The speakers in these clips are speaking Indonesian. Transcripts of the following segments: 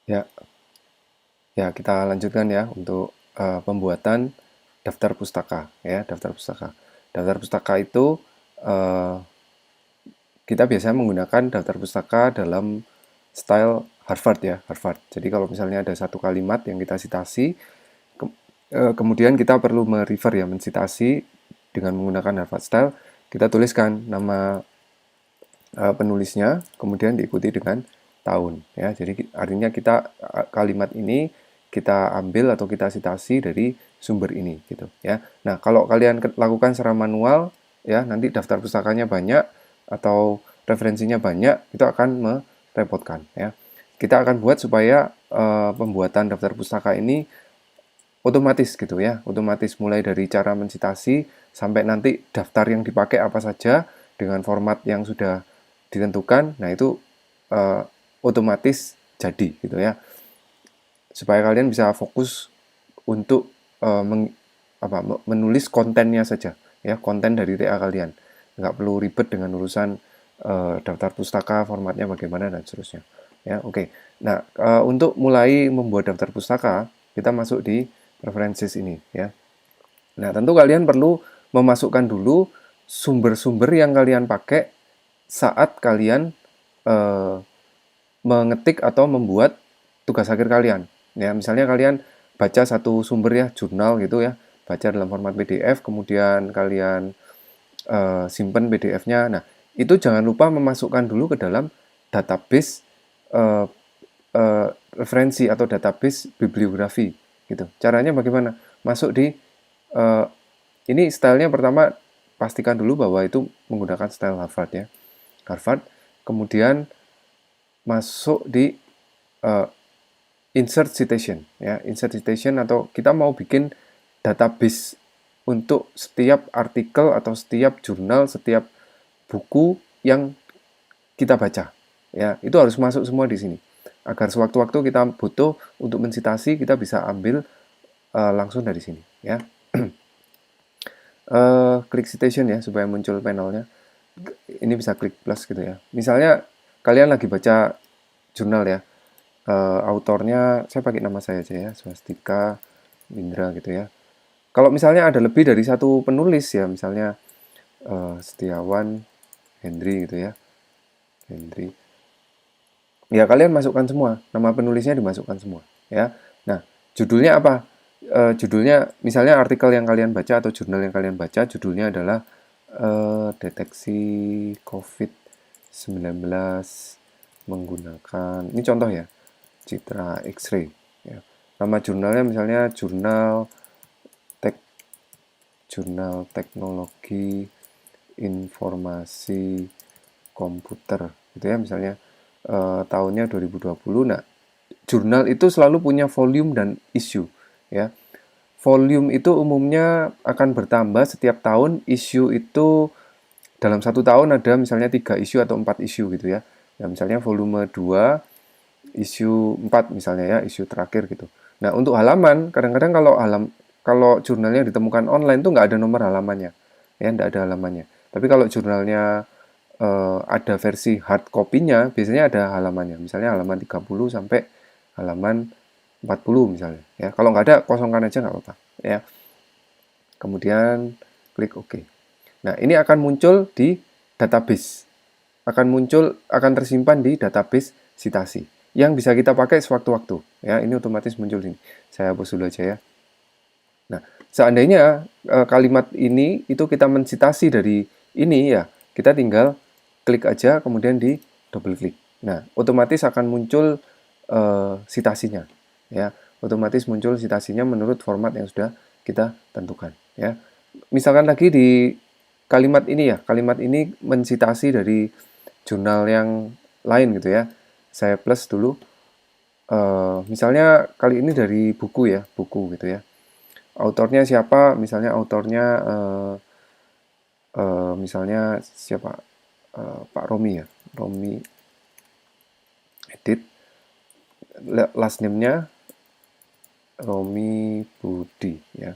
Ya, ya kita lanjutkan ya untuk pembuatan daftar pustaka ya, daftar pustaka. Daftar pustaka itu eh, kita biasanya menggunakan daftar pustaka dalam style Harvard ya, Harvard. Jadi kalau misalnya ada satu kalimat yang kita sitasi, kemudian kita perlu merefer ya, mensitasi dengan menggunakan Harvard style, kita tuliskan nama penulisnya, kemudian diikuti dengan tahun ya. Jadi artinya kita kalimat ini kita ambil atau kita citasi dari sumber ini gitu ya. Nah, kalau kalian lakukan secara manual ya, nanti daftar pustakanya banyak atau referensinya banyak, itu akan merepotkan ya. Kita akan buat supaya pembuatan daftar pustaka ini otomatis gitu ya, otomatis mulai dari cara mensitasi sampai nanti daftar yang dipakai apa saja dengan format yang sudah ditentukan. Nah, itu uh, otomatis jadi gitu ya, supaya kalian bisa fokus untuk menulis kontennya saja ya, konten dari TA kalian, nggak perlu ribet dengan urusan daftar pustaka formatnya bagaimana dan seterusnya ya. Oke, nah untuk mulai membuat daftar pustaka kita masuk di preferences ini ya. Nah, tentu kalian perlu memasukkan dulu sumber-sumber yang kalian pakai saat kalian eh, mengetik atau membuat tugas akhir kalian. Ya, misalnya kalian baca satu sumber ya, jurnal gitu ya, baca dalam format PDF, kemudian kalian simpan PDF-nya. Nah, itu jangan lupa memasukkan dulu ke dalam database eh, referensi atau database bibliografi gitu. Caranya bagaimana? Masuk di eh, ini stylenya pertama pastikan dulu bahwa itu menggunakan style Harvard ya. Harvard, kemudian masuk di uh, insert citation ya, insert citation atau kita mau bikin database untuk setiap artikel atau setiap jurnal, setiap buku yang kita baca. Ya, itu harus masuk semua di sini. Agar sewaktu-waktu kita butuh untuk mensitasi, kita bisa ambil langsung dari sini ya. Klik citation ya supaya muncul panelnya. Ini bisa klik plus gitu ya. Misalnya kalian lagi baca jurnal ya, autornya saya pakai nama saya aja ya, Swastika Indra gitu ya. Kalau misalnya ada lebih dari satu penulis ya, misalnya Setiawan Hendri gitu ya, Hendri. Ya kalian masukkan semua, nama penulisnya dimasukkan semua ya. Nah, judulnya apa? Judulnya misalnya artikel yang kalian baca atau jurnal yang kalian baca, judulnya adalah deteksi COVID-19 menggunakan, ini contoh ya, citra X-ray ya. Nama jurnalnya misalnya tek jurnal teknologi informasi komputer gitu ya, misalnya tahunnya 2020. Nah, jurnal itu selalu punya volume dan issue ya. Volume itu umumnya akan bertambah setiap tahun, issue itu dalam satu tahun ada misalnya 3 isu atau 4 isu gitu ya. Ya misalnya volume 2 isu 4 misalnya ya, isu terakhir gitu. Nah, untuk halaman, kadang-kadang kalau jurnalnya ditemukan online tuh nggak ada nomor halamannya. Ya, nggak ada halamannya. Tapi kalau jurnalnya ada versi hard copy-nya, biasanya ada halamannya. Misalnya halaman 30 sampai halaman 40 misalnya. Ya, kalau nggak ada, kosongkan aja nggak apa-apa. Ya, kemudian klik OK. Nah, ini akan muncul di database. Akan tersimpan di database citasi yang bisa kita pakai sewaktu-waktu. Ya, ini otomatis muncul ini. Saya hapus dulu aja ya. Nah, seandainya kalimat ini itu kita mensitasi dari ini ya, kita tinggal klik aja kemudian di double klik. Nah, otomatis akan muncul citasinya ya. Otomatis muncul citasinya menurut format yang sudah kita tentukan ya. Misalkan lagi di kalimat ini ya, kalimat ini mensitasi dari jurnal yang lain gitu ya. Saya plus dulu. Misalnya kali ini dari buku ya, buku gitu ya. Autornya siapa? Misalnya autornya misalnya siapa? Pak Romi ya, Romi edit. Last name-nya Romi Budi ya.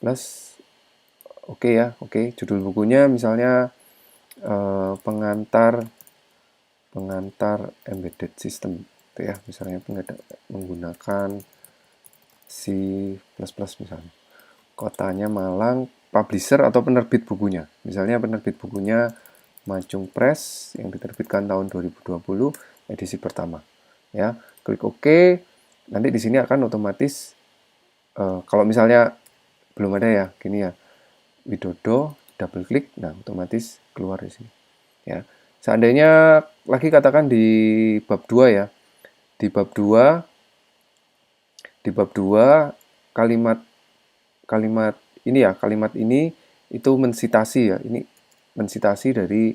Plus oke ya, oke. Judul bukunya misalnya pengantar pengantar embedded system gitu ya, misalnya menggunakan C++ misalnya. Kotanya Malang, publisher atau penerbit bukunya. Misalnya penerbit bukunya Majung Press yang diterbitkan tahun 2020 edisi pertama. Ya, klik OK. Nanti di sini akan otomatis kalau misalnya belum ada ya, gini ya. Widodo, double klik, nah otomatis keluar di sini. Ya. Seandainya lagi katakan di bab 2 ya. Di bab 2 kalimat kalimat ini itu mensitasi ya. Ini mensitasi dari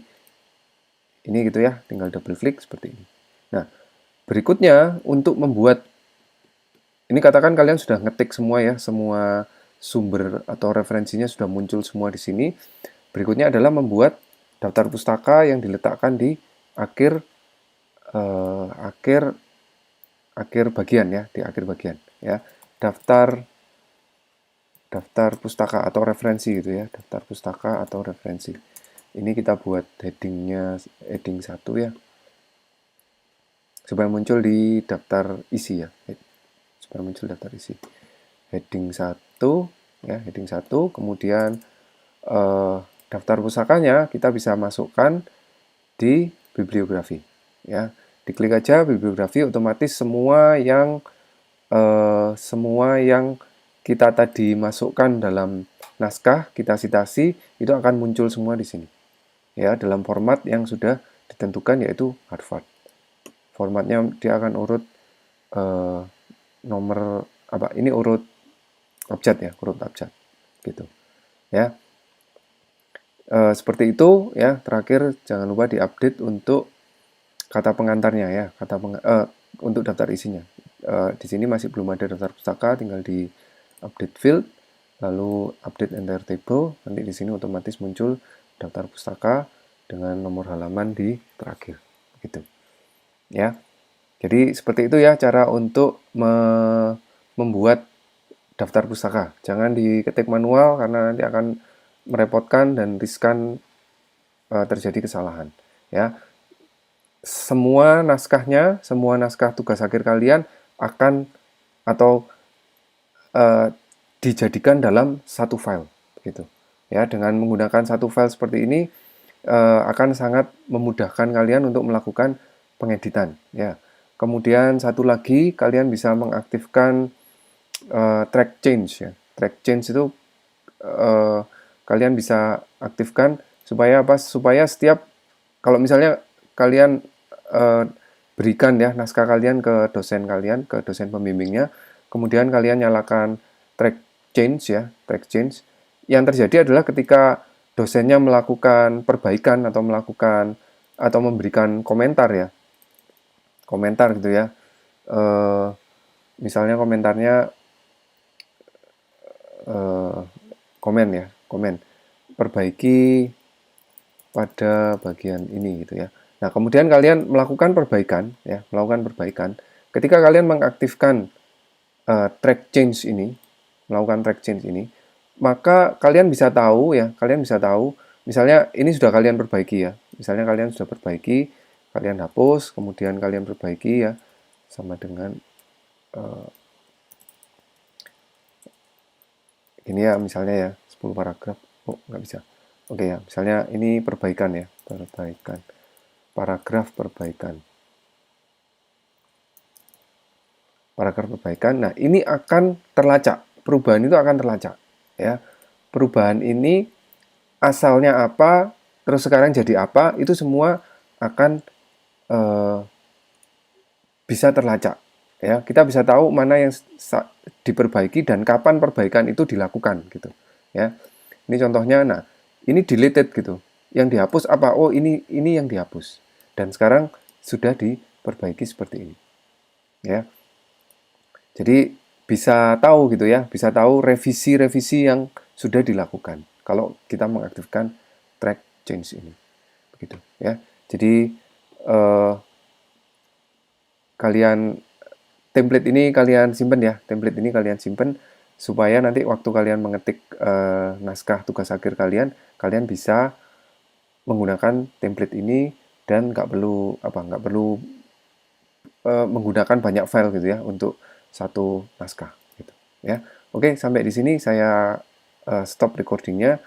ini gitu ya, tinggal double klik seperti ini. Nah, berikutnya untuk membuat ini katakan kalian sudah ngetik semua ya, semua sumber atau referensinya sudah muncul semua di sini. Berikutnya adalah membuat daftar pustaka yang diletakkan di akhir bagian ya, di akhir bagian ya. Daftar pustaka atau referensi gitu ya, daftar pustaka atau referensi. Ini kita buat heading 1 ya. Supaya muncul di daftar isi ya. Supaya muncul daftar isi. Heading 1 ya, heading 1, kemudian daftar pustakanya kita bisa masukkan di bibliografi ya. Diklik aja bibliografi, otomatis semua yang kita tadi masukkan dalam naskah, kita citasi, itu akan muncul semua di sini. Ya, dalam format yang sudah ditentukan yaitu Harvard. Formatnya dia akan urut nomor apa? Ini urut abjad ya, urut abjad. Gitu. Ya. Seperti itu ya. Terakhir jangan lupa diupdate untuk kata pengantarnya ya, untuk daftar isinya. Di sini masih belum ada daftar pustaka, tinggal di update field, lalu update entire table. Nanti di sini otomatis muncul daftar pustaka dengan nomor halaman di terakhir, gitu. Ya, jadi seperti itu ya cara untuk membuat daftar pustaka. Jangan diketik manual karena nanti akan merepotkan dan riskan terjadi kesalahan. Ya, semua naskah tugas akhir kalian akan atau dijadikan dalam satu file, gitu. Ya, dengan menggunakan satu file seperti ini akan sangat memudahkan kalian untuk melakukan pengeditan. Ya, kemudian satu lagi kalian bisa mengaktifkan track change ya. Track change itu kalian bisa aktifkan supaya apa? Supaya setiap kalau misalnya kalian berikan ya naskah kalian ke dosen pembimbingnya, kemudian kalian nyalakan track change ya, track change. Yang terjadi adalah ketika dosennya melakukan perbaikan atau memberikan komentar ya, komentar gitu ya. Misalnya komentarnya komen perbaiki pada bagian ini gitu ya. Nah, kemudian kalian melakukan perbaikan ya, Ketika kalian mengaktifkan track change ini, maka kalian bisa tahu misalnya ini sudah kalian perbaiki ya. Misalnya kalian sudah perbaiki, kalian hapus, kemudian kalian perbaiki ya sama dengan ini ya misalnya ya 10 paragraf. Oh, nggak bisa. Oke ya, misalnya ini perbaikan ya, paragraf perbaikan. Nah, ini akan terlacak. Perubahan itu akan terlacak ya. Perubahan ini asalnya apa, terus sekarang jadi apa, itu semua akan bisa terlacak ya. Kita bisa tahu mana yang diperbaiki dan kapan perbaikan itu dilakukan gitu ya. Ini contohnya. Nah, ini deleted gitu. Yang dihapus apa? Oh, ini yang dihapus. Dan sekarang sudah diperbaiki seperti ini. Ya. Jadi bisa tahu gitu ya, bisa tahu revisi-revisi yang sudah dilakukan kalau kita mengaktifkan track change ini. Begitu ya. Jadi template ini kalian simpen supaya nanti waktu kalian mengetik naskah tugas akhir kalian bisa menggunakan template ini dan nggak perlu menggunakan banyak file gitu ya untuk satu naskah gitu ya. Oke, sampai di sini saya stop recordingnya.